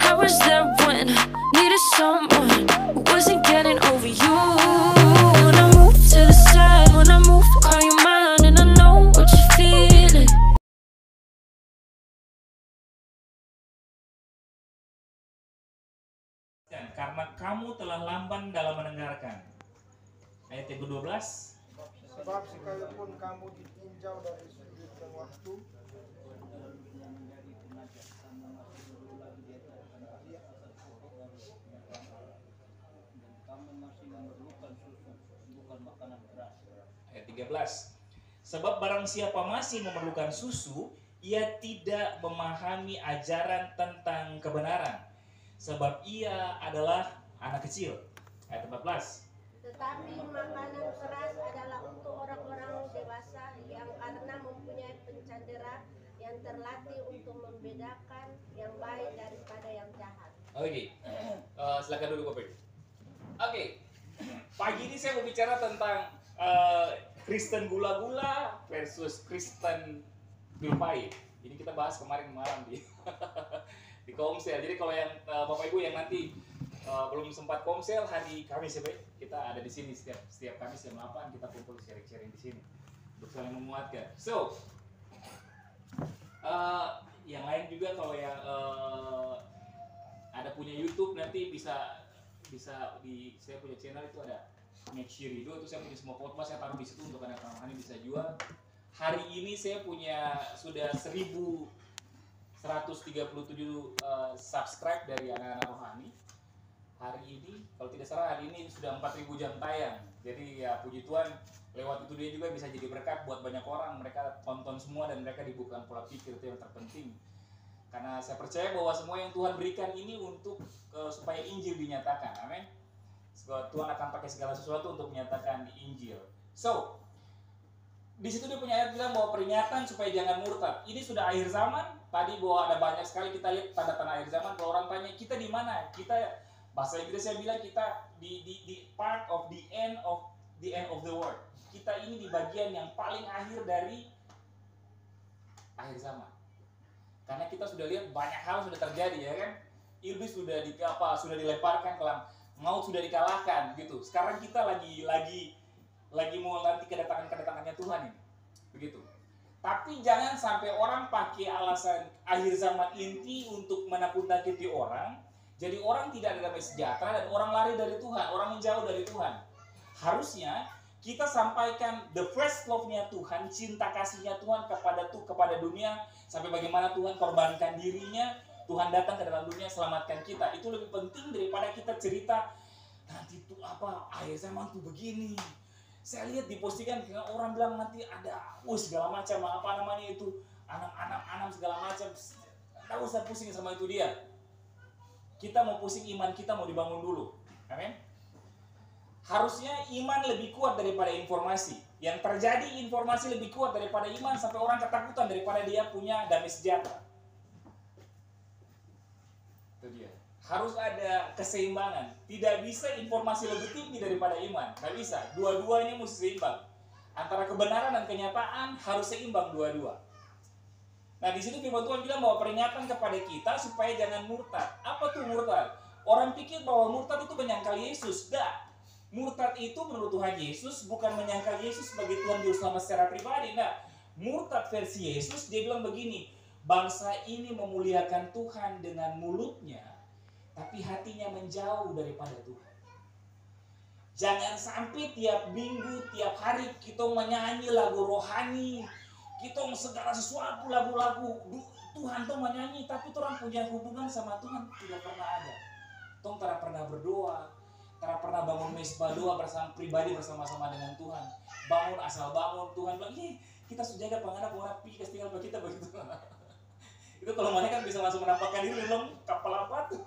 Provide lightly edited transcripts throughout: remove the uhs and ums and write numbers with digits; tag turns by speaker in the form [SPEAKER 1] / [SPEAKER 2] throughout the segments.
[SPEAKER 1] I was there when I needed someone who wasn't getting over you. When I move to the side, when I move, call you mine, and I know what you're feeling.
[SPEAKER 2] Karena kamu telah lamban dalam mendengarkan. Ayat yang ke-12.
[SPEAKER 3] Sebab sekalipun kamu ditinjau dari sudut dan waktu,
[SPEAKER 4] kamu masih memerlukan susu, bukan makanan keras.
[SPEAKER 2] Ayat 13. Sebab barang siapa masih memerlukan susu, ia tidak memahami ajaran tentang kebenaran, sebab ia adalah anak kecil. Ayat 14.
[SPEAKER 5] Tetapi makanan keras adalah untuk orang-orang dewasa yang karena mempunyai pencandera yang terlatih untuk membedakan yang baik daripada yang jahat.
[SPEAKER 2] Oke, silakan dulu Bapak. Oke, pagi ini saya mau bicara tentang Kristen gula-gula versus Kristen pil pahit. Ini kita bahas kemarin malam di di Komsel. Jadi kalau yang Bapak Ibu yang nanti belum sempat Komsel, hari Kamis ya Pak, kita ada di sini setiap Kamis jam 8 kita kumpul sharing-sharing di sini untuk saling memuatkan. So, yang lain juga kalau yang ada punya YouTube nanti bisa di saya punya channel itu ada Nexirido, itu saya punya semua khotbah saya taruh di situ untuk anak rohani bisa jual. Hari ini saya punya sudah 1137 subscribe dari anak-anak rohani. Hari ini kalau tidak salah hari ini sudah 4000 jam tayang. Jadi ya puji Tuhan lewat itu dia juga bisa jadi berkat buat banyak orang. Mereka tonton semua dan mereka dibukakan pola pikir, itu yang terpenting. Karena saya percaya bahwa semua yang Tuhan berikan ini untuk supaya Injil dinyatakan. Amin. Tuhan akan pakai segala sesuatu untuk menyatakan di Injil. So, di situ dia punya ayat bilang bahwa peringatan supaya jangan murtad. Ini sudah akhir zaman. Tadi bahwa ada banyak sekali kita lihat tanda-tanda akhir zaman. Kalau orang tanya kita di mana? Kita bahasa Inggris saya bilang kita di part of the end of the world. Kita ini di bagian yang paling akhir dari akhir zaman. Karena kita sudah lihat banyak hal sudah terjadi ya kan. Iblis sudah dilemparkan ke dalam maut, sudah dikalahkan gitu. Sekarang kita lagi mau nanti kedatangannya Tuhan ini. Begitu. Tapi jangan sampai orang pakai alasan akhir zaman inti untuk menakut-nakuti orang. Jadi orang tidak ada damai sejahtera dan orang lari dari Tuhan, orang menjauh dari Tuhan. Harusnya kita sampaikan the first love-nya Tuhan, cinta kasihnya Tuhan kepada dunia, sampai bagaimana Tuhan korbankan dirinya, Tuhan datang ke dalam dunia selamatkan kita. Itu lebih penting daripada kita cerita nanti tuh apa akhir zaman tuh begini. Saya lihat di postingan orang bilang nanti ada segala macam apa namanya itu anak segala macam. Tidak usah pusing sama itu dia. Kita mau pusing iman kita mau dibangun dulu. Amin. Harusnya iman lebih kuat daripada informasi. Yang terjadi informasi lebih kuat daripada iman sampai orang ketakutan daripada dia punya damai sejahtera. Itu dia. Harus ada keseimbangan. Tidak bisa informasi lebih tinggi daripada iman. Nggak bisa. Dua-duanya mesti seimbang. Antara kebenaran dan kenyataan harus seimbang dua-dua. Nah di sini firman Tuhan bilang bahwa peringatan kepada kita supaya jangan murtad. Apa tuh murtad? Orang pikir bahwa murtad itu menyangkal Yesus. Dah. Murtad itu menurut Tuhan Yesus bukan menyangkal Yesus sebagai Tuhan Juru Selamat secara pribadi. Nah, murtad versi Yesus dia bilang begini, bangsa ini memuliakan Tuhan dengan mulutnya, tapi hatinya menjauh daripada Tuhan. Jangan sampai tiap minggu, tiap hari kita menyanyi lagu rohani, kita segala sesuatu lagu-lagu Tuhan tuh menyanyi, tapi orang punya hubungan sama Tuhan tidak pernah ada. Tong tidak pernah berdoa, tidak pernah bangun mesbah doa pribadi bersama-sama dengan Tuhan. Bangun asal bangun, Tuhan bilang, kita sudah jaga pengarap pi tinggal bagi kita begitu. Itu kalau mereka kan bisa langsung menampakkan diri belum kapal apa tuh.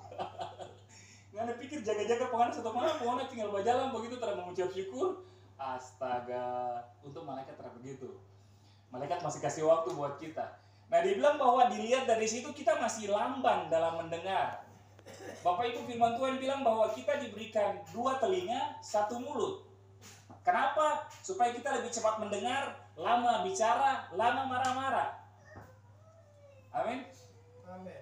[SPEAKER 2] Nggak pikir jaga-jaga pengarap satu malam, pengarap tinggal berjalan begitu tidak mengucap syukur. Astaga, untuk malaikat tidak begitu. Malaikat masih kasih waktu buat kita. Nah, dibilang bahwa dilihat dari situ kita masih lamban dalam mendengar. Bapak Ibu firman Tuhan bilang bahwa kita diberikan 2 telinga, 1 mulut. Kenapa? Supaya kita lebih cepat mendengar, lama bicara, lama marah-marah. Amin.
[SPEAKER 3] amin.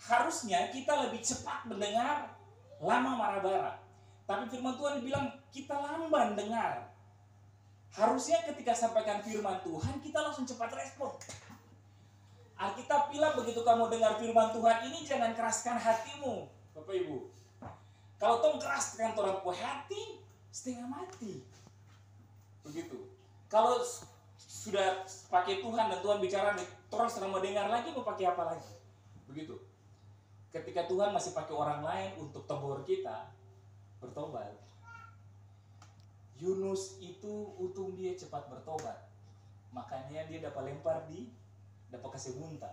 [SPEAKER 2] harusnya kita lebih cepat mendengar, lama marah-marah. Tapi firman Tuhan bilang kita lamban dengar. Harusnya ketika sampaikan firman Tuhan kita langsung cepat respon. Alkitab bilang begitu kamu dengar firman Tuhan ini jangan keraskan hatimu, Bapak Ibu. Kalau tong keraskan orang punya hati, setengah mati. Begitu. Kalau sudah pakai Tuhan dan Tuhan bicara nih, terus mau dengar lagi mau pakai apa lagi? Begitu. Ketika Tuhan masih pakai orang lain untuk tegur kita, bertobat. Yunus itu untung dia cepat bertobat. Makanya dia dapat lempar dapat kasih muntah.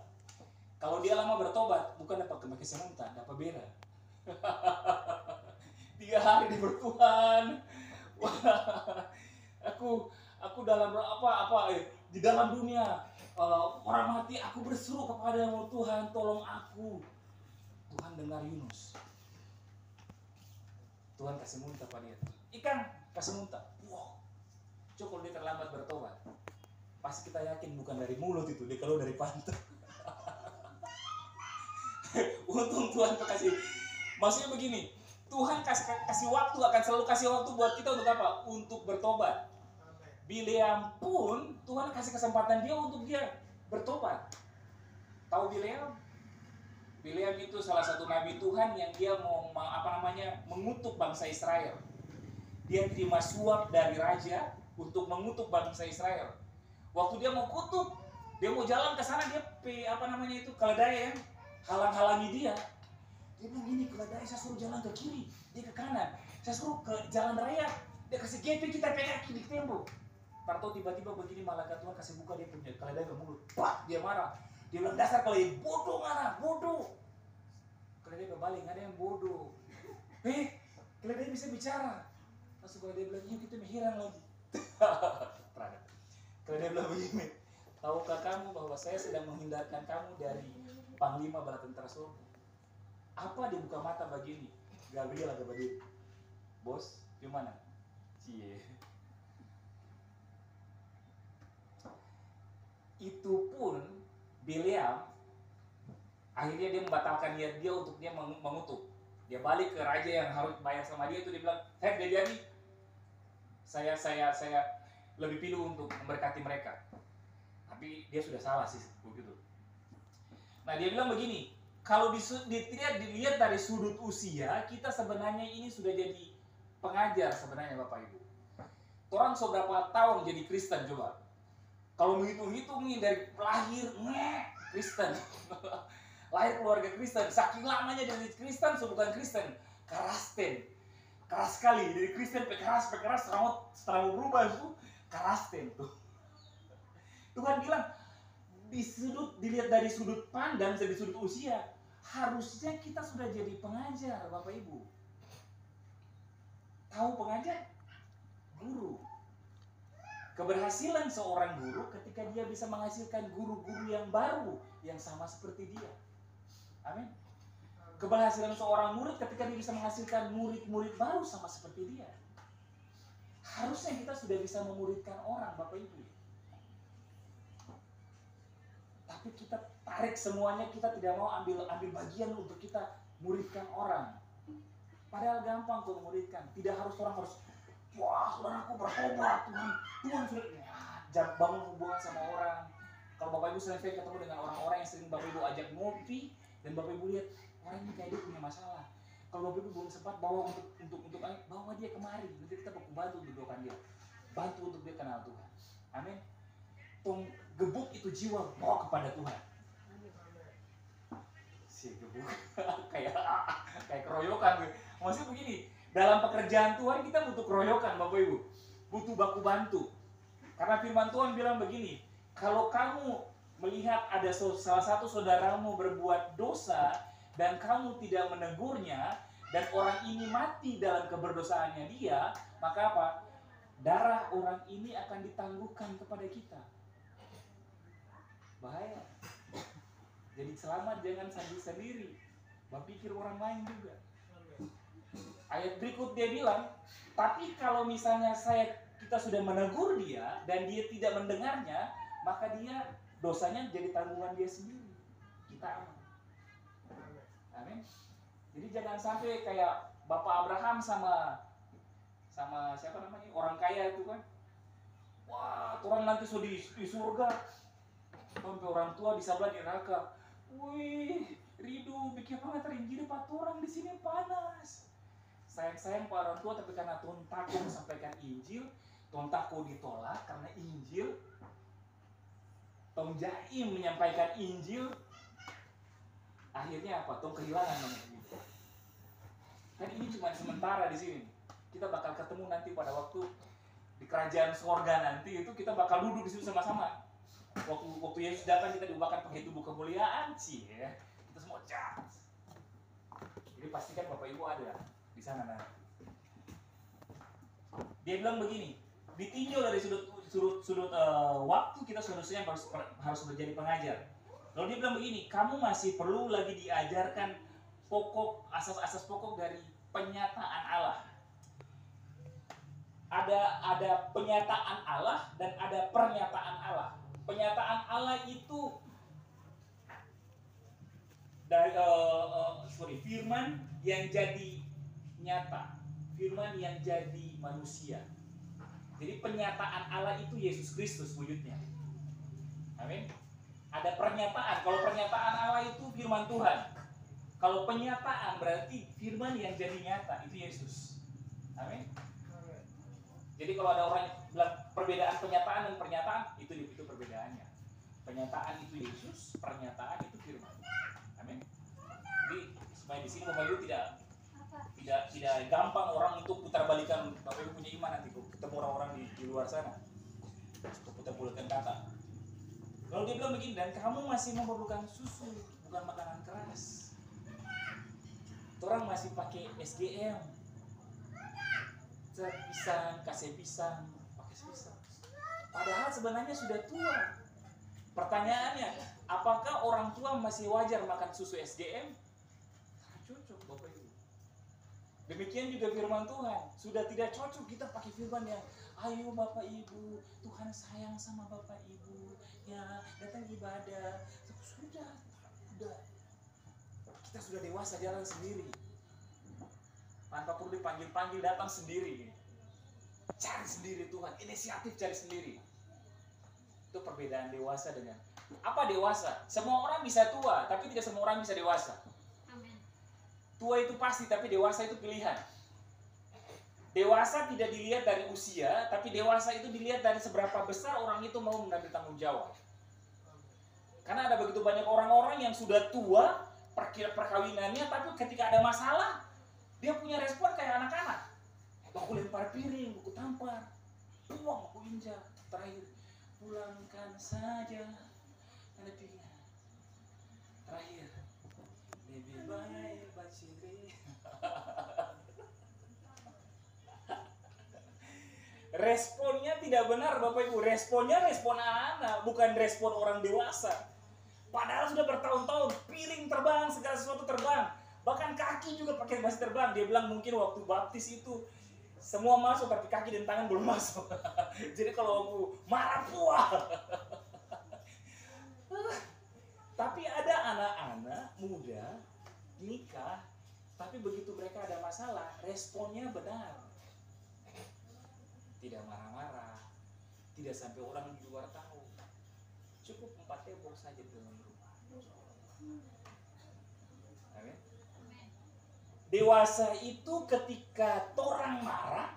[SPEAKER 2] Kalau dia lama bertobat, bukan dapat kasih muntah, dapat bela. 3 hari di bertuhan. Wah, aku dalam di dalam dunia orang mati, aku berseru kepadamu Tuhan, tolong aku. Tuhan dengar Yunus. Tuhan kasih muntah pada dia. Ikan kasih muntah. Wow. Coba kalau dia terlambat bertobat, pasti kita yakin bukan dari mulut itu, dia kalau dari pantat. Untung Tuhan kasih. Maksudnya begini, Tuhan kasih waktu, akan selalu kasih waktu buat kita untuk apa? Untuk bertobat. Bileam pun Tuhan kasih kesempatan dia untuk dia bertobat. Tahu Bileam? Bileam itu salah satu nabi Tuhan yang dia mau mengutuk bangsa Israel. Dia terima suap dari raja untuk mengutuk bangsa Israel. Waktu dia mau kutuk, dia mau jalan ke sana, dia keledai yang halang-halangi dia. Dia bilang gini, keledai saya suruh jalan ke kiri, dia ke kanan. Saya suruh ke jalan raya, dia kasih gepe kita pegang di tembok. Tahu tiba-tiba begini malaikat Tuhan kasih buka dia punya keledai ke mulut. Pak, dia marah. Dia bilang dasar keledai bodoh, marah, bodoh. Keledai berbalik, ada yang bodoh. Keledai bisa bicara. Langsung keledai bilang, yuk kita menghilang lagi. Keledai bilang begini, tahukah kamu bahwa saya sedang menghindarkan kamu dari panglima bala tentara surga? Apa dibuka mata begini? Gabriel agak berdiri. Bos, gimana? Cie. Itu pun Bileam akhirnya dia membatalkan niat dia untuk dia mengutuk. Dia balik ke raja yang harus bayar sama dia, itu dia bilang, dia jadi saya lebih pilih untuk memberkati mereka. Tapi dia sudah salah sih begitu. Nah, dia bilang begini, kalau dilihat dari sudut usia, kita sebenarnya ini sudah jadi pengajar sebenarnya Bapak Ibu. Orang seberapa tahun jadi Kristen coba? Kalau menghitung-hitung nih dari lahir, Kristen. Lahir keluarga Kristen, saking lamanya dari Kristen, bukan Kristen, Karasten. Keras sekali, dari Kristen keras, setelah berubah itu Karasten tuh. Tuhan bilang, dilihat dari sudut pandang, dari sudut usia, harusnya kita sudah jadi pengajar, Bapak Ibu. Tahu pengajar? Guru. Keberhasilan seorang guru ketika dia bisa menghasilkan guru-guru yang baru, yang sama seperti dia. Amin. Keberhasilan seorang murid ketika dia bisa menghasilkan murid-murid baru sama seperti dia. Harusnya kita sudah bisa memuridkan orang, Bapak Ibu. Tapi kita tarik semuanya, kita tidak mau ambil bagian untuk kita muridkan orang. Padahal gampang kok memuridkan. Tidak harus orang harus, wah saudaraku bertobat, Tuhan sudah bangun hubungan sama orang. Kalau Bapak Ibu sering ketemu dengan orang-orang yang sering Bapak Ibu ajak ngopi, dan Bapak Ibu lihat orang ini kayak dia punya masalah. Kalau Bapak Ibu belum sempat bawa bawa dia kemari, nanti kita bantu untuk doakan dia, bantu untuk dia kenal Tuhan. Amin. Tong gebuk itu jiwa, bawa kepada Tuhan. Si gebuk kayak keroyokan. Maksudnya begini, dalam pekerjaan Tuhan kita butuh keroyokan Bapak Ibu, butuh baku bantu. Karena firman Tuhan bilang begini, kalau kamu melihat ada salah satu saudaramu berbuat dosa dan kamu tidak menegurnya dan orang ini mati dalam keberdosaannya dia, maka apa? Darah orang ini akan ditangguhkan kepada kita. Bahaya. Jadi selamat, jangan sendiri. Berpikir orang lain juga. Ayat berikut dia bilang, tapi kalau misalnya kita sudah menegur dia dan dia tidak mendengarnya, maka dia dosanya jadi tanggungan dia sendiri. Kita aman. Amin. Jadi jangan sampai kayak Bapak Abraham sama siapa namanya, orang kaya itu kan. Wah, orang nanti sudah di surga. Sampai orang tua di sebelah neraka. Wih, Ridu bikin banget Injil Pak orang di sini panas. Sayang-sayang Pak orang tua, tapi karena Tuhan takut sampaikan Injil, Tuhan takut ditolak karena Injil. Tuhan jaim menyampaikan Injil. Akhirnya apa? Tuhan kehilangan namanya. Kan ini cuma sementara di sini. Kita bakal ketemu nanti pada waktu di kerajaan sorga nanti, itu kita bakal duduk di situ sama-sama. Waktu Yesus datang kita diubahkan pakai tubuh kemuliaan sih ya. Kita semua cat. Jadi pastikan Bapak Ibu ada di sana nanti. Dia bilang begini, ditinjau dari sudut waktu kita seharusnya harus menjadi pengajar. Lalu dia bilang begini, kamu masih perlu lagi diajarkan pokok, asas-asas pokok dari penyataan Allah. Ada penyataan Allah dan ada pernyataan Allah. Penyataan Allah itu dari firman yang jadi nyata, firman yang jadi manusia. Jadi penyataan Allah itu Yesus Kristus wujudnya. Amin. Ada pernyataan. Kalau pernyataan Allah itu firman Tuhan. Kalau penyataan berarti firman yang jadi nyata itu Yesus. Amin. Jadi kalau ada orang yang bilang perbedaan penyataan dan pernyataan, itu perbedaannya. Penyataan itu Yesus, pernyataan itu firman. Amin. Jadi supaya di sini Bapak Ibu tidak gampang orang untuk putar balikan. Bapak Ibu punya iman nanti ketemu orang-orang di luar sana untuk putar balikan kata. Lalu dia bilang begini, dan kamu masih memerlukan susu, bukan makanan keras. Orang masih pakai SGM. Pisang, kasih pisang, pakai pisang. Padahal sebenarnya sudah tua. Pertanyaannya, apakah orang tua masih wajar makan susu SGM? Cocok Bapak Ibu. Demikian juga firman Tuhan. Sudah tidak cocok kita pakai firman yang, ayo Bapak Ibu, Tuhan sayang sama Bapak Ibu, ya datang ibadah. Sudah. Kita sudah dewasa, jalan sendiri. Tanpa perlu dipanggil-panggil, datang sendiri. Cari sendiri Tuhan, inisiatif cari sendiri. Itu perbedaan dewasa dengan apa dewasa? Semua orang bisa tua, tapi tidak semua orang bisa dewasa.
[SPEAKER 1] Amin.
[SPEAKER 2] Tua itu pasti, tapi dewasa itu pilihan. Dewasa tidak dilihat dari usia, tapi dewasa itu dilihat dari seberapa besar orang itu mau mengambil tanggung jawab. Karena ada begitu banyak orang-orang yang sudah tua perkawinannya, tapi ketika ada masalah, dia punya respon kayak anak-anak. Aku lempar piring, aku tampar, buang, aku injak. Terakhir, pulangkan saja. Ada pilihan. Terakhir, lebih baik baciri. Responnya tidak benar Bapak Ibu. Responnya respon anak, bukan respon orang dewasa. Padahal sudah bertahun-tahun, piring terbang, segala sesuatu terbang. Bahkan kaki juga pakai masih terbang. Dia bilang mungkin waktu baptis itu semua masuk, tapi kaki dan tangan belum masuk. Jadi kalau aku marah puah. Tapi ada anak-anak muda nikah, tapi begitu mereka ada masalah, responnya benar. Tidak marah-marah, tidak sampai orang di luar tahu. Cukup 4 tembok saja di dalam rumah. Amin. Dewasa itu ketika torang marah,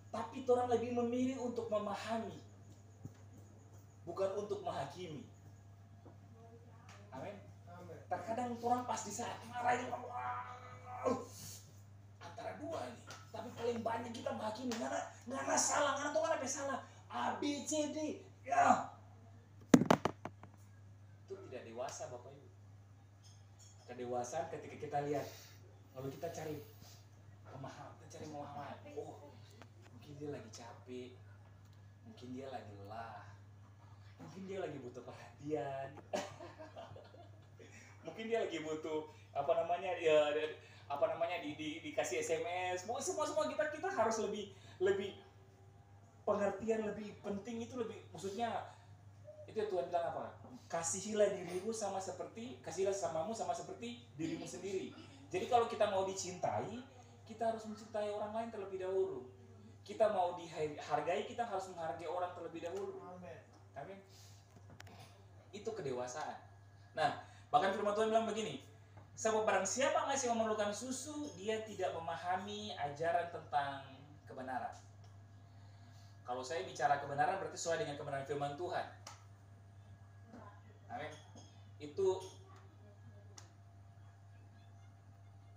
[SPEAKER 2] tapi torang lebih memilih untuk memahami, bukan untuk menghakimi. Amin. Terkadang torang pas di saat marah itu antara dua nih, tapi paling banyak kita menghakimi karena nggak ada salah, karena torang ada salah. A, B, C, D, ya. Itu tidak dewasa Bapak Ibu. Kedewasaan ketika kita lihat, lalu kita cari pemahaman, oh mungkin dia lagi capek, mungkin dia lagi lelah, mungkin dia lagi butuh perhatian, mungkin dia lagi butuh dikasih SMS. Semua kita harus lebih pengertian, lebih penting itu, lebih maksudnya itu Tuhan bilang apa? Kasihilah samamu sama seperti dirimu sendiri. Jadi kalau kita mau dicintai, kita harus mencintai orang lain terlebih dahulu. Kita mau dihargai, kita harus menghargai orang terlebih dahulu. Amin. Itu kedewasaan. Nah, bahkan firman Tuhan bilang begini, sebab barang siapa masih memerlukan susu, dia tidak memahami ajaran tentang kebenaran. Kalau saya bicara kebenaran berarti sesuai dengan kebenaran firman Tuhan. Amin. Itu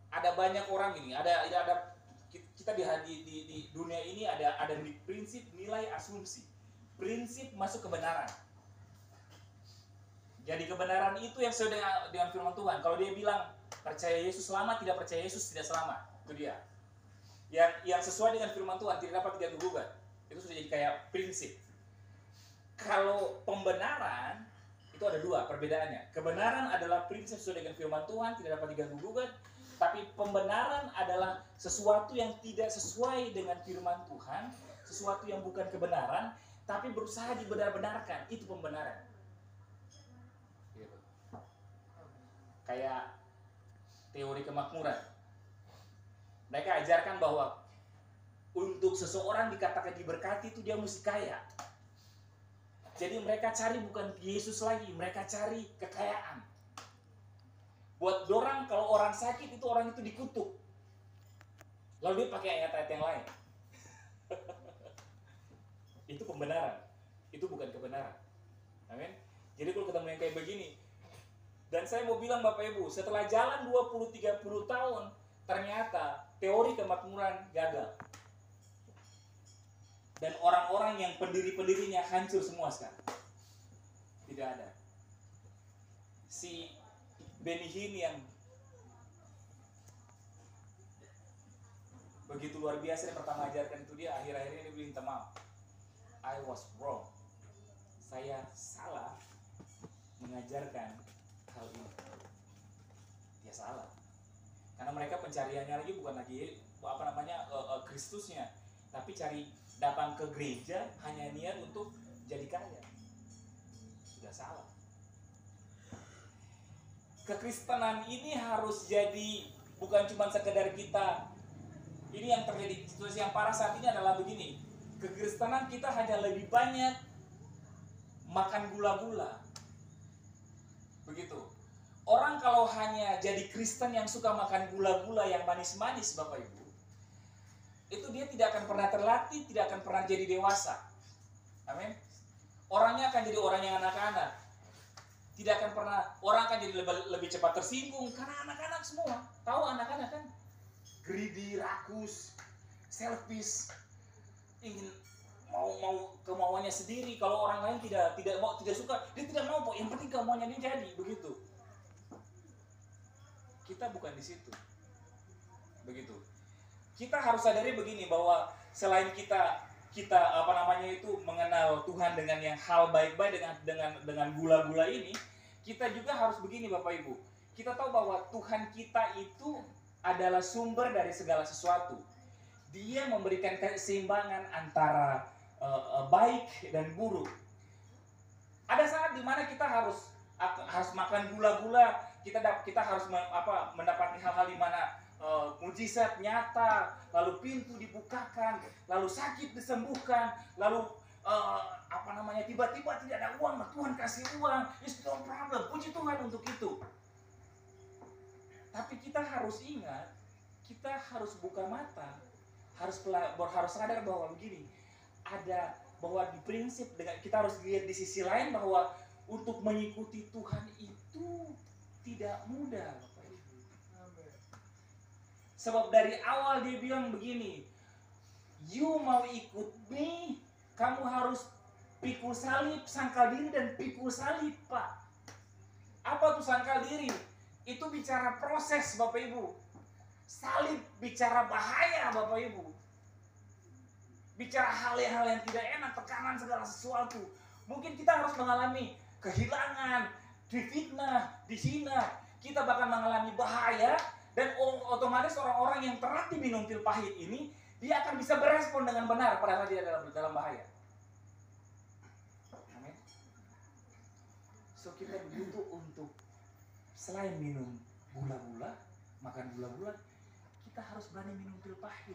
[SPEAKER 2] ada banyak orang ini, ada kita di dunia ini ada prinsip nilai asumsi, prinsip masuk kebenaran. Jadi kebenaran itu yang sesuai dengan firman Tuhan. Kalau dia bilang percaya Yesus selamat, tidak percaya Yesus tidak selamat, itu dia. Yang sesuai dengan firman Tuhan tidak dapat diganggu-gugat. Itu sudah jadi kayak prinsip. Kalau pembenaran itu ada dua perbedaannya. Kebenaran adalah prinsip sesuai dengan firman Tuhan, tidak dapat diganggu-gugat. Tapi pembenaran adalah sesuatu yang tidak sesuai dengan firman Tuhan, sesuatu yang bukan kebenaran, tapi berusaha dibenar-benarkan. Itu pembenaran. Gitu. Kayak teori kemakmuran. Mereka ajarkan bahwa untuk seseorang dikatakan diberkati itu dia mesti kaya. Jadi mereka cari bukan Yesus lagi, mereka cari kekayaan. Buat dorang kalau orang sakit itu orang itu dikutuk. Lalu dia pakai ayat-ayat yang lain. Itu pembenaran. Itu bukan kebenaran. Amin. Jadi kalau ketemu yang kayak begini, dan saya mau bilang Bapak Ibu, setelah jalan 20-30 tahun, ternyata teori kemakmuran gagal. Dan orang-orang yang pendiri-pendirinya hancur semua sekarang. Tidak ada. Si Benny Hinn yang begitu luar biasa, yang pertama ajarkan itu dia, akhir-akhirnya dia minta maaf. I was wrong. Saya salah mengajarkan hal ini. Dia salah. Karena mereka pencariannya lagi bukan lagi Kristusnya, tapi cari datang ke gereja hanya niat untuk jadi kaya. Sudah salah. Kekristenan ini harus jadi bukan cuma sekedar kita. Ini yang terjadi, situasi yang parah saat ini adalah begini. Kekristenan kita hanya lebih banyak makan gula-gula. Begitu. Orang kalau hanya jadi Kristen yang suka makan gula-gula yang manis-manis, Bapak Ibu, itu dia tidak akan pernah terlatih, tidak akan pernah jadi dewasa. Amin. Orangnya akan jadi orang yang anak-anak. Tidak akan pernah, orang akan jadi lebih cepat tersinggung karena anak-anak semua. Tahu anak-anak kan? Greedy, rakus, selfish, ingin mau kemauannya sendiri. Kalau orang lain tidak suka, dia tidak mau kok. Yang penting kemauannya dia jadi, begitu. Kita bukan di situ. Begitu. Kita harus sadari begini bahwa selain kita mengenal Tuhan dengan yang hal baik-baik dengan gula-gula ini, kita juga harus begini Bapak Ibu. Kita tahu bahwa Tuhan kita itu adalah sumber dari segala sesuatu. Dia memberikan keseimbangan antara baik dan buruk. Ada saat di mana kita harus makan gula-gula, kita harus mendapati hal-hal di mana mujizat nyata, lalu pintu dibukakan, lalu sakit disembuhkan, lalu tiba-tiba tidak ada uang, Tuhan kasih uang, it's no problem, puji Tuhan untuk itu. Tapi kita harus ingat, kita harus buka mata, harus sadar bahwa begini, bahwa di prinsip dengan kita harus lihat di sisi lain bahwa untuk mengikuti Tuhan itu tidak mudah. Sebab dari awal dia bilang begini, you mau ikut me, kamu harus pikul salib, sangkal diri dan pikul salib, Pak. Apa tuh sangkal diri? Itu bicara proses, Bapak Ibu. Salib bicara bahaya, Bapak Ibu. Bicara hal-hal yang tidak enak, tekanan segala sesuatu. Mungkin kita harus mengalami kehilangan, difitnah, dihina. Kita bahkan mengalami bahaya. Dan otomatis orang-orang yang terlatih minum pil pahit ini, dia akan bisa berespon dengan benar pada saat dia dalam bahaya. Amin. So kita butuh untuk selain minum gula-gula, makan gula-gula, kita harus berani minum pil pahit.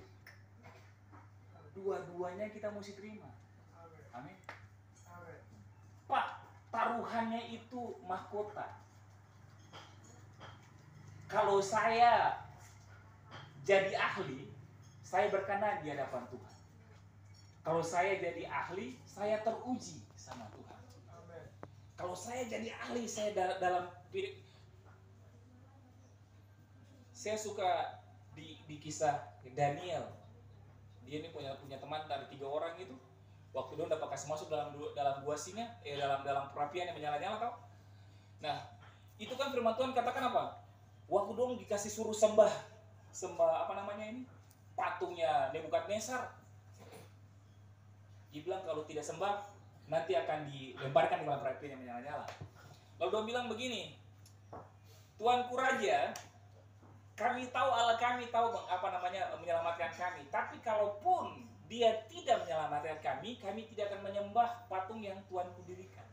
[SPEAKER 2] Dua-duanya kita mesti terima. Amin. Pak, taruhannya itu mahkota. Kalau saya jadi ahli, saya berkenan di hadapan Tuhan. Kalau saya jadi ahli, saya teruji sama Tuhan. Kalau saya jadi ahli, saya dalam saya suka di kisah Daniel. Dia ini punya teman dari 3 orang itu. Waktu dia udah kasih masuk dalam gua singa, dalam perapian yang menyala-nyala tau. Nah, itu kan firman Tuhan katakan apa? Waktu dong dikasih suruh sembah apa namanya ini? Patungnya Nebukadnezar. Dia bilang kalau tidak sembah nanti akan dilemparkan di dalam perapian yang menyala-nyala. Lalu dia bilang begini, Tuanku Raja, kami tahu Allah kami tahu apa namanya menyelamatkan kami. Tapi kalaupun Dia tidak menyelamatkan kami tidak akan menyembah patung yang Tuhanku dirikan.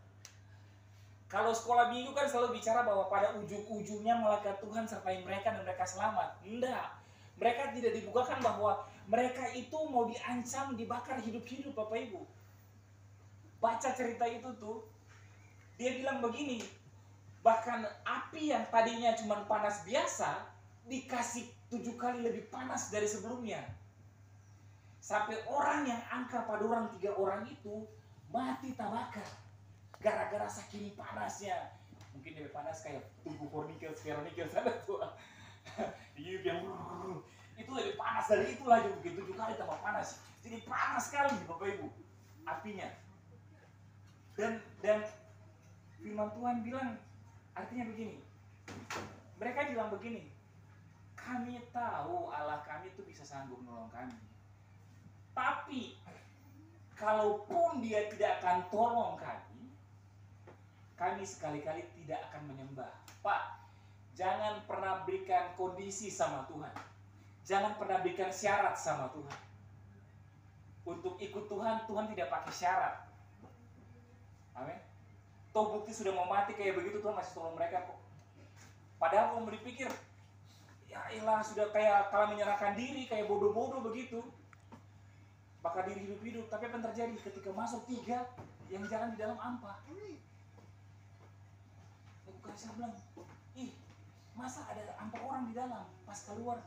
[SPEAKER 2] Kalau sekolah minggu kan selalu bicara bahwa pada ujung-ujungnya malaikat Tuhan sertai mereka dan mereka selamat. Enggak. Mereka tidak dibukakan bahwa mereka itu mau diancam, dibakar hidup-hidup Bapak Ibu. Baca cerita itu tuh, dia bilang begini, bahkan api yang tadinya cuma panas biasa, dikasih 7 kali lebih panas dari sebelumnya. Sampai orang yang angka pada orang 3 orang itu mati tak bakar. Gara-gara saking panasnya. Mungkin lebih panas kayak tubuh fornikel, sferonikel sana tuh. Itu lebih panas dari itu lagi, mungkin 7 kali tambah panas. Jadi panas sekali Bapak Ibu apinya. Dan firman Tuhan bilang artinya begini. Mereka bilang begini, kami tahu Allah kami itu bisa sanggup menolong kami. Tapi kalaupun Dia tidak akan tolong kami sekali-kali tidak akan menyembah. Pak, jangan pernah berikan kondisi sama Tuhan. Jangan pernah berikan syarat sama Tuhan. Untuk ikut Tuhan, Tuhan tidak pakai syarat. Amin. Toh bukti sudah mau mati kayak begitu, Tuhan masih tolong mereka kok. Padahal kalau berpikir, ya elah sudah kayak kalah menyerahkan diri, kayak bodoh-bodoh begitu. Bakal diri hidup-hidup, tapi apa yang terjadi ketika masuk 3 yang jalan di dalam ampa? Saya bilang, masa ada ampa orang di dalam, pas keluar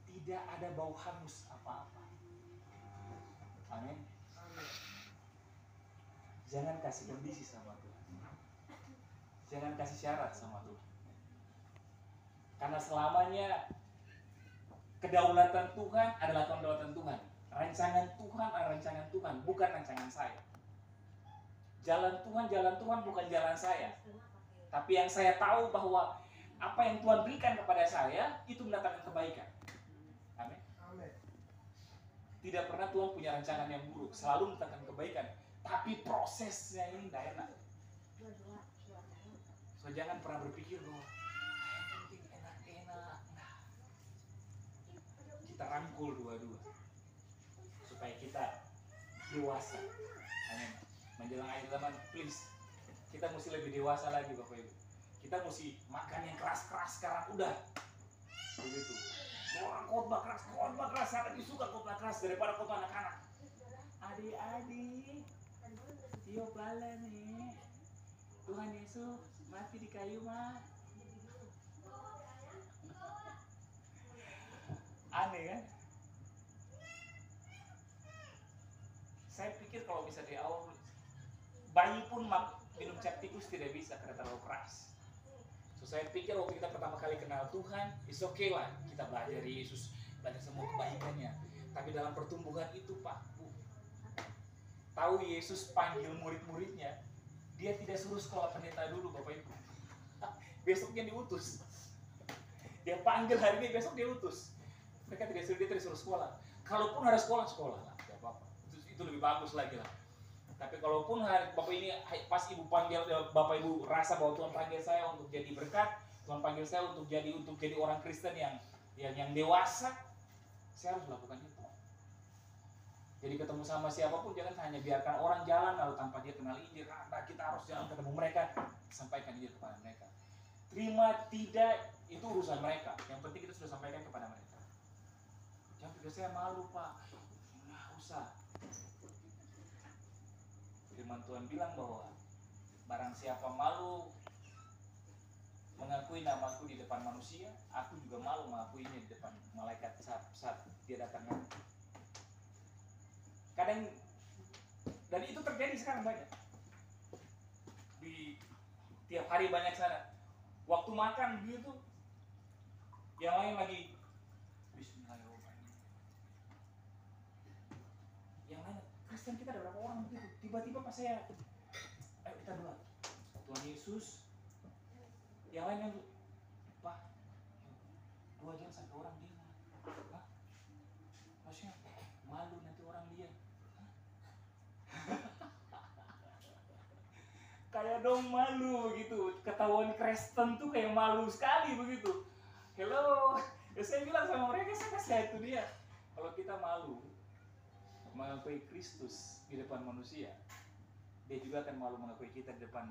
[SPEAKER 2] tidak ada bau hangus apa-apa. Amin. Jangan kasih kondisi sama Tuhan. Jangan kasih syarat sama Tuhan. Karena selamanya kedaulatan Tuhan adalah kedaulatan Tuhan. Rancangan Tuhan adalah rancangan Tuhan, bukan rancangan saya. Jalan Tuhan bukan jalan saya. Tapi yang saya tahu bahwa apa yang Tuhan berikan kepada saya itu mendatangkan kebaikan. Amin. Tidak pernah Tuhan punya rancangan yang buruk, selalu mendatangkan kebaikan. Tapi prosesnya ini tidak enak. So jangan pernah berpikir bahwa enak-enak. Nah, kita rangkul dua-dua supaya kita dewasa. Amin. Menjelang akhir zaman, please. Kita mesti lebih dewasa lagi Bapak Ibu. Kita mesti makan yang keras-keras sekarang udah. Begitu. Orang khotbah keras, saya lebih suka khotbah keras daripada khotbah anak-anak. Adik-adik, Tio bala nih. Tuhan Yesus mati di kayu mah. Aneh kan? Saya pikir kalau bisa di awal, bayi pun minum Capticus tidak bisa karena terlalu keras. So saya pikir waktu kita pertama kali kenal Tuhan, it's okay lah kita belajar dari Yesus, belajar semua kebaikannya. Tapi dalam pertumbuhan itu Pak, tahu Yesus panggil murid-muridnya, Dia tidak suruh sekolah pendeta dulu Bapak Ibu. Besoknya diutus. Dia panggil hari ini, besok dia utus. Mereka tidak suruh, dia suruh sekolah. Kalaupun ada sekolah lah, tidak apa-apa. Itu lebih bagus lagi lah. Tapi kalaupun Bapak ini pas Ibu panggil, Bapak Ibu rasa bahwa Tuhan panggil saya untuk jadi berkat, Tuhan panggil saya untuk jadi orang Kristen yang dewasa, saya harus lakukan itu. Jadi ketemu sama siapapun jangan hanya biarkan orang jalan lalu tanpa dia kenal Injil. Nah, kita harus jalan ketemu mereka, sampaikan Injil kepada mereka. Terima tidak itu urusan mereka. Yang penting kita sudah sampaikan kepada mereka. Jangan pikir saya malu Pak. Nggak usah. Firman Tuhan bilang bahwa barang siapa malu mengakui namaku di depan manusia, aku juga malu mengakuinya di depan malaikat saat dia datang nanti. Kadang, dan itu terjadi sekarang banyak di tiap hari banyak sana. Waktu makan begitu, yang lain lagi Bismillahirrahmanirrahim. Yang lain, Kristen kita ada berapa orang begitu? Tiba-tiba pas saya, ayo kita doa, Tuhan Yesus. Yang lain yang, Pak, doa jangan sampai orang dengar. Hah? Maksudnya malu nanti orang lihat. Kayak dong malu gitu, ketahuan Kristen tuh kayak malu sekali begitu. Hello, ya saya bilang sama mereka, saya kasih itu dia. Kalau kita malu mengakui Kristus di depan manusia, dia juga akan malu mengakui kita di depan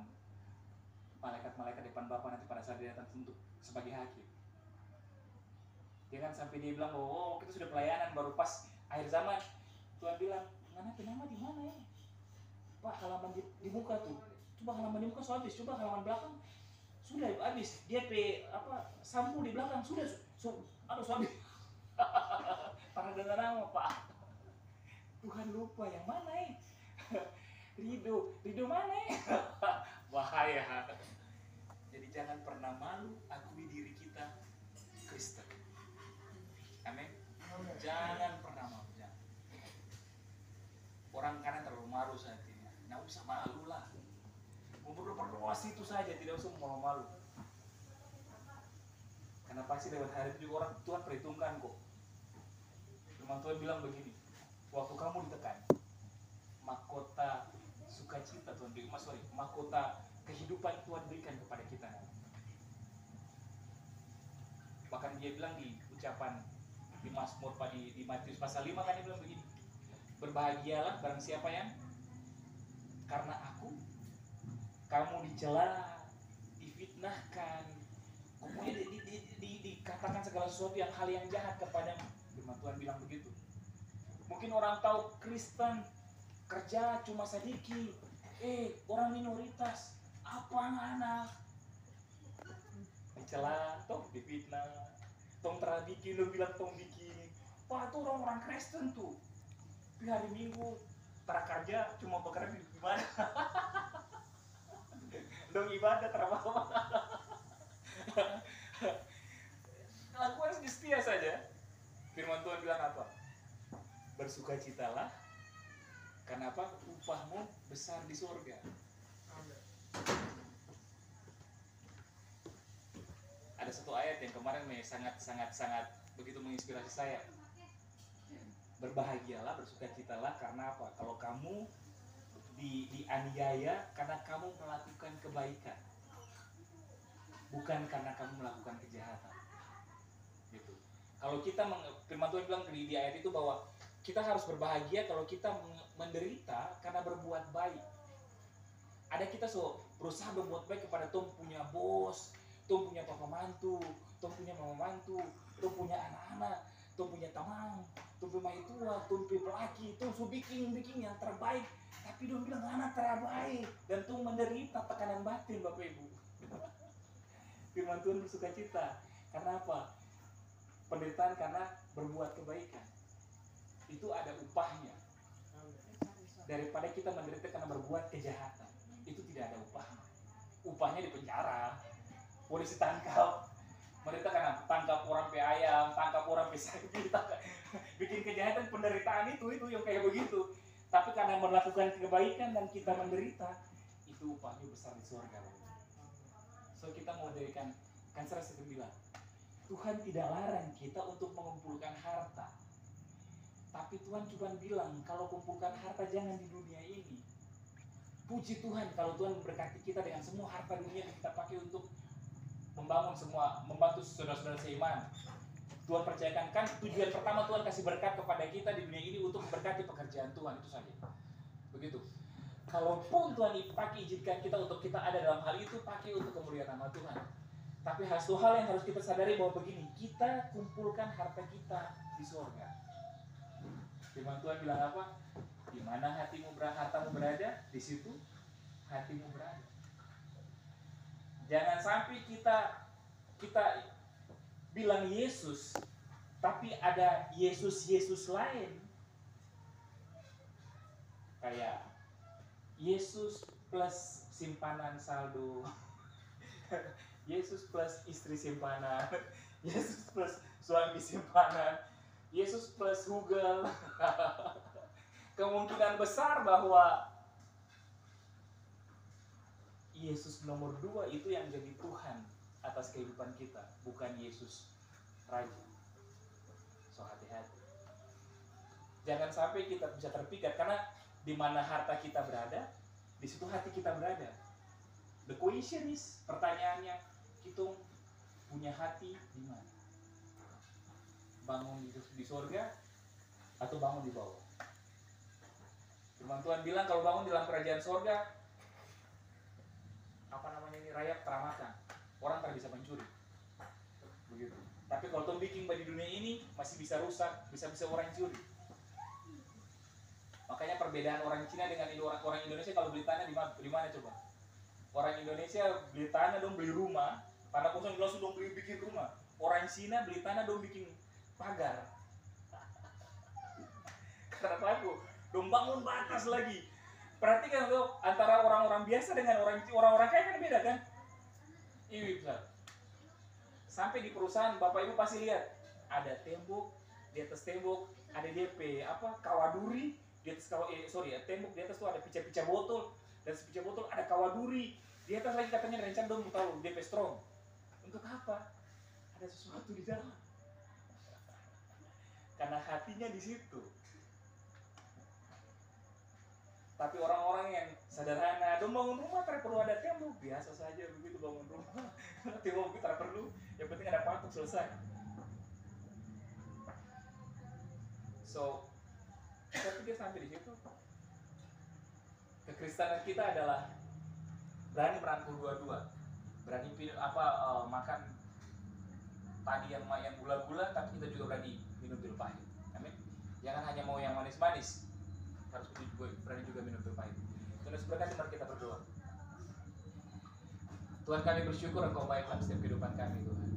[SPEAKER 2] malaikat-malaikat, depan Bapa nanti pada saat dia datang untuk sebagai hakim. Jangan sampai dia bilang, oh kita sudah pelayanan baru pas akhir zaman. Tuhan bilang, mana nama di mana ya? Pak, halaman di muka tuh. Coba halaman di muka so habis, coba halaman belakang sudah habis. Dia sampo di belakang sudah so habis. Para dengan nama Pak. Tuhan lupa yang mana ya? Ridho mana ya? Bahaya. Jadi jangan pernah malu akui diri kita Kristen. Amin. Jangan pernah malu. Jangan. Orang kadang terlalu malu saat ini. Nggak usah malu lah. Berdoa itu saja, tidak usah malu-malu. Karena pasti lewat hari itu juga orang Tuhan perhitungkan kok. Firman Tuhan bilang begini, waktu kamu ditekan, mahkota sukacita Tuhan berikan, mahkota kehidupan Tuhan berikan kepada kita. Bahkan dia bilang di ucapan di Mazmur di Matius pasal 5 kan dia bilang begini, berbahagialah barang siapa yang karena aku kamu dicela, difitnahkan, kemudian dikatakan segala sesuatu hal yang jahat kepadamu. Firman Tuhan bilang begitu. Mungkin orang tahu Kristen kerja cuma sedikit, orang minoritas, apa anak dicela, toh difitnah, tong bikin, lu bilang tong bikin. Wah itu orang-orang Kristen tuh, di hari Minggu kerja cuma bekerja di gimana? Dong ibadah terbawa. Lakukan setia saja. Firman Tuhan bilang apa? Bersukacitalah. Karena apa? Upahmu besar di surga. Ada satu ayat yang kemarin sangat begitu menginspirasi saya. Berbahagialah, bersukacitalah karena apa? Kalau kamu dianiaya karena kamu melakukan kebaikan, bukan karena kamu melakukan kejahatan. Gitu. Kalau kita Firman Tuhan bilang di ayat itu bahwa kita harus berbahagia kalau kita menderita karena berbuat baik. Ada kita berusaha berbuat baik kepada Tom punya bos, Tom punya papa mantu, Tom punya mama mantu, Tom punya anak-anak, Tom punya teman, Tom punya tua, Tom punya pelaki, Tom bikin yang terbaik. Tapi dia bilang anak terbaik dan tuh menderita tekanan batin Bapak Ibu. Firman Tuhan bersukacita. Karena apa? Penderitaan karena berbuat kebaikan. Itu ada upahnya. Daripada kita menderita karena berbuat kejahatan. Itu tidak ada upahnya. Upahnya di penjara. Polisi tangkap. Menderita karena tangkap orang pe ayam, tangkap orang pe sapi, bikin kejahatan, penderitaan itu yang kayak begitu. Tapi karena melakukan kebaikan dan kita menderita, itu upahnya besar di surga. So kita mau dirikan, kan saya bilang, Tuhan tidak larang kita untuk mengumpulkan harta. Tapi Tuhan cuma bilang, kalau kumpulkan harta jangan di dunia ini. Puji Tuhan kalau Tuhan memberkati kita dengan semua harta dunia yang kita pakai untuk membantu saudara-saudara seiman. Tuhan percayakan, kan tujuan pertama Tuhan kasih berkat kepada kita di dunia ini untuk memberkati pekerjaan Tuhan, itu saja. Begitu. Kalaupun Tuhan izinkan kita untuk kita ada dalam hal itu, pakai untuk kemuliaan nama Tuhan. Tapi satu hal yang harus kita sadari bahwa begini, kita kumpulkan harta kita di surga. Firman Tuhan bilang apa? Di mana hartamu berada, di situ hatimu berada. Jangan sampai kita bilang Yesus, tapi ada Yesus lain. Kayak Yesus plus simpanan saldo, Yesus plus istri simpanan, Yesus plus suami simpanan, Yesus plus Google. Kemungkinan besar bahwa Yesus nomor 2 itu yang jadi Tuhan atas kehidupan kita, bukan Yesus Raja. So hati-hati. Jangan sampai kita bisa terpikat, karena di mana harta kita berada, di situ hati kita berada. The question is, pertanyaannya, kita punya hati di mana? Bangun di surga atau bangun di bawah? Firman Tuhan bilang kalau bangun di dalam kerajaan surga, rayap teramakan, orang tak bisa mencuri. Begitu. Tapi kalau Tom bikin di dunia ini masih bisa rusak, bisa orang curi. Makanya perbedaan orang Cina dengan orang Indonesia kalau beli tanah di mana coba? Orang Indonesia beli tanah dong beli rumah, tanah kosong langsung dong beli bikin rumah. Orang Cina beli tanah dong bikin pagar. Karena takut, dong bangun batas lagi. Perhatikan tuh antara orang-orang biasa dengan orang-orang kaya kan beda kan? Iya bisa. Sampai di perusahaan Bapak Ibu pasti lihat ada tembok, di atas tembok ada DP kawaduri, di atas tembok di atas tuh ada pica-pica botol, dan pica botol ada kawaduri, di atas lagi katanya rencana dong tahu DP strong. Untuk apa? Ada sesuatu di dalam. Karena hatinya di situ. Tapi orang-orang yang sederhana, dong bangun rumah tak perlu ada tembok, biasa saja begitu bangun rumah. Tembok kita tak perlu, yang penting ada patok selesai. So, saya pikir sampai di situ. Kekristenan kita adalah berani merangkul dua-dua, berani makan tadi yang gula-gula, tapi kita juga berani minum pil pahit. Amin. Jangan hanya mau yang manis-manis, harus berani juga minum pil pahit. Terus berkati, mari kita berdoa. Tuhan, kami bersyukur Engkau baik dalam setiap kehidupan kami, Tuhan.